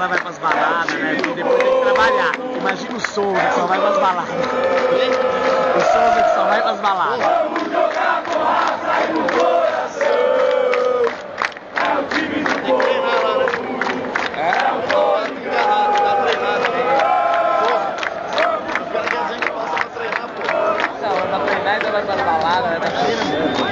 cara vai pras baladas, né? E depois tem que trabalhar. Imagina o Souza que só vai pras baladas. O Souza que só vai pras baladas. Não, pra treinar ainda vai pras baladas, né?